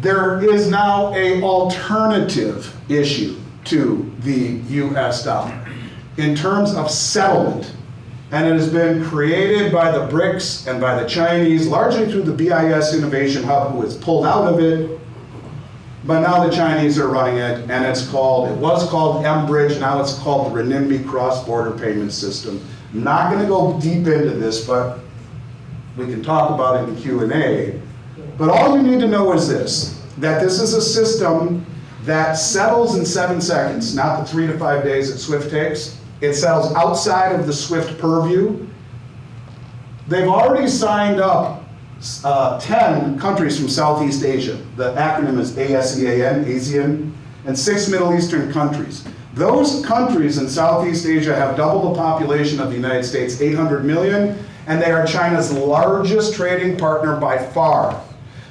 there is now a alternative issue to the US dollar in terms of settlement. And it has been created by the BRICS and by the Chinese, largely through the BIS Innovation Hub, who has pulled out of it. But now the Chinese are running it, and it was called M-Bridge, now it's called the Renminbi Cross-Border Payment System. I'm not gonna go deep into this, but we can talk about it in Q&A. But all you need to know is this, that this is a system that settles in 7 seconds, not the 3 to 5 days that SWIFT takes. It settles outside of the SWIFT purview. They've already signed up 10 countries from Southeast Asia. The acronym is ASEAN, ASEAN, and 6 Middle Eastern countries. Those countries in Southeast Asia have double the population of the United States, 800 million, and they are China's largest trading partner by far.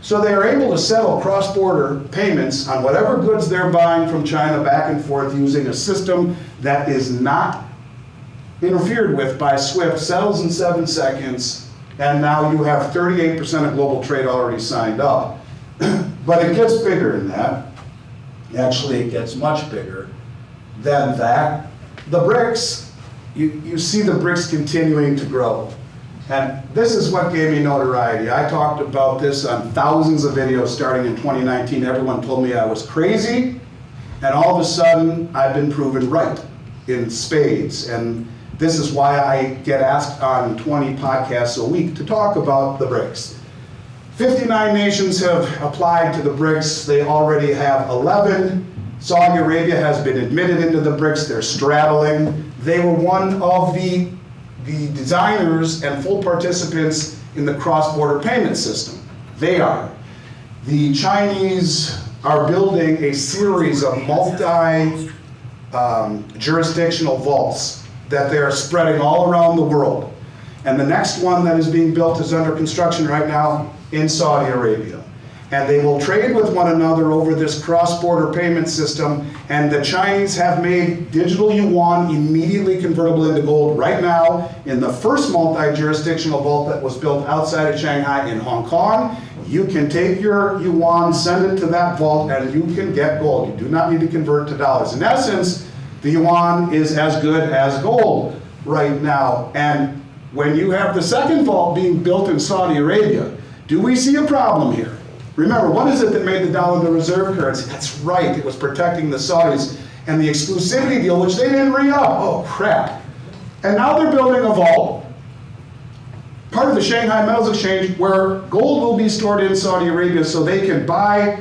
So they are able to settle cross-border payments on whatever goods they're buying from China back and forth using a system that is not interfered with by SWIFT, settles in 7 seconds, and now you have 38% of global trade already signed up. But it gets bigger than that. Actually, it gets much bigger than that. The BRICS, you see the BRICS continuing to grow. And this is what gave me notoriety. I talked about this on thousands of videos starting in 2019. Everyone told me I was crazy, and all of a sudden, I've been proven right in spades. And this is why I get asked on 20 podcasts a week to talk about the BRICS. 59 nations have applied to the BRICS. They already have 11. Saudi Arabia has been admitted into the BRICS. They're straddling. They were one of the designers and full participants in the cross-border payment system. They are. The Chinese are building a series of multi-jurisdictional vaults that they are spreading all around the world. And the next one that is being built is under construction right now in Saudi Arabia. And they will trade with one another over this cross-border payment system. And the Chinese have made digital yuan immediately convertible into gold right now in the first multi-jurisdictional vault that was built outside of Shanghai in Hong Kong. You can take your yuan, send it to that vault, and you can get gold. You do not need to convert to dollars. In essence, the yuan is as good as gold right now. And when you have the second vault being built in Saudi Arabia, do we see a problem here? Remember, what is it that made the dollar the reserve currency? That's right, it was protecting the Saudis and the exclusivity deal, which they didn't re-up. Oh, crap. And now they're building a vault, part of the Shanghai Metals Exchange, where gold will be stored in Saudi Arabia so they can buy,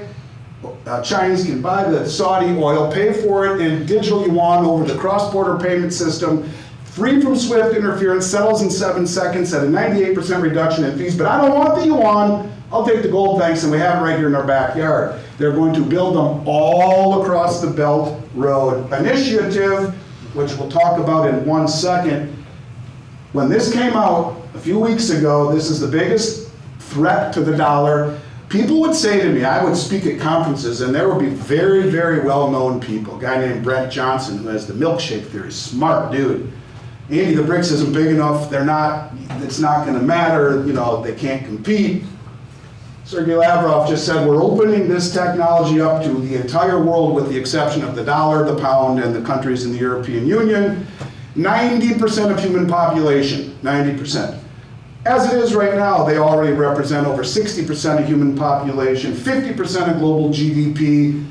Chinese can buy the Saudi oil, pay for it in digital yuan over the cross-border payment system, free from SWIFT interference, settles in 7 seconds at a 98% reduction in fees. But I don't want the yuan. I'll take the gold, thanks, and we have it right here in our backyard. They're going to build them all across the Belt Road Initiative, which we'll talk about in 1 second. When this came out a few weeks ago, this is the biggest threat to the dollar. People would say to me, I would speak at conferences, and there would be very, very well-known people. A guy named Brent Johnson, who has the milkshake theory, smart dude. Andy, the BRICS isn't big enough, it's not gonna matter, they can't compete. Sergey Lavrov just said, we're opening this technology up to the entire world with the exception of the dollar, the pound, and the countries in the European Union. 90% of human population, 90%. As it is right now, they already represent over 60% of human population, 50% of global GDP,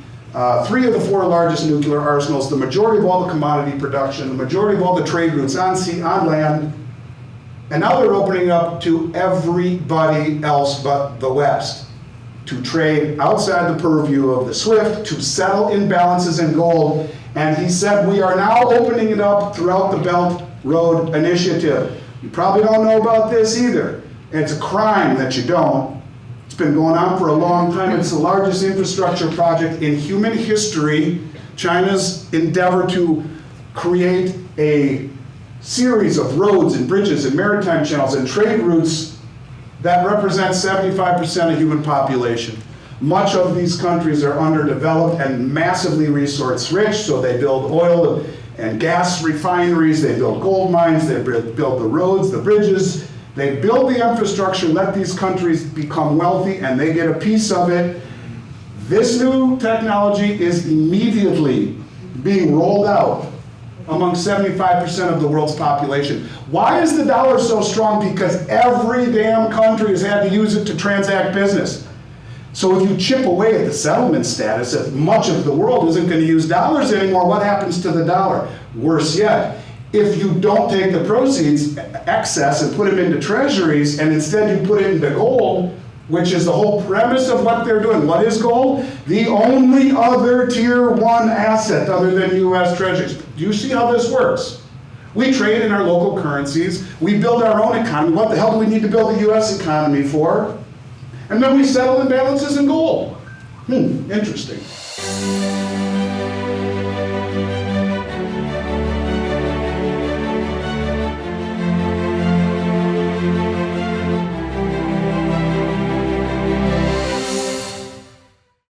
3 of the 4 largest nuclear arsenals, the majority of all the commodity production, the majority of all the trade routes on sea, on land. And now they're opening up to everybody else but the West to trade outside the purview of the SWIFT, to settle imbalances in gold. And he said, we are now opening it up throughout the Belt Road Initiative. You probably don't know about this either. It's a crime that you don't. It's been going on for a long time. It's the largest infrastructure project in human history. China's endeavor to create a series of roads and bridges and maritime channels and trade routes that represent 75% of human population. Much of these countries are underdeveloped and massively resource rich, so they build oil and gas refineries, they build gold mines, they build the roads, the bridges, they build the infrastructure, let these countries become wealthy, and they get a piece of it. This new technology is immediately being rolled out among 75% of the world's population. Why is the dollar so strong? Because every damn country has had to use it to transact business. So if you chip away at the settlement status, if much of the world isn't going to use dollars anymore, what happens to the dollar? Worse yet, if you don't take the proceeds, excess, and put them into treasuries, and instead you put it into gold, which is the whole premise of what they're doing. What is gold? The only other tier 1 asset other than US treasuries. Do you see how this works? We trade in our local currencies. We build our own economy. What the hell do we need to build the US economy for? And then we settle imbalances in gold. Interesting.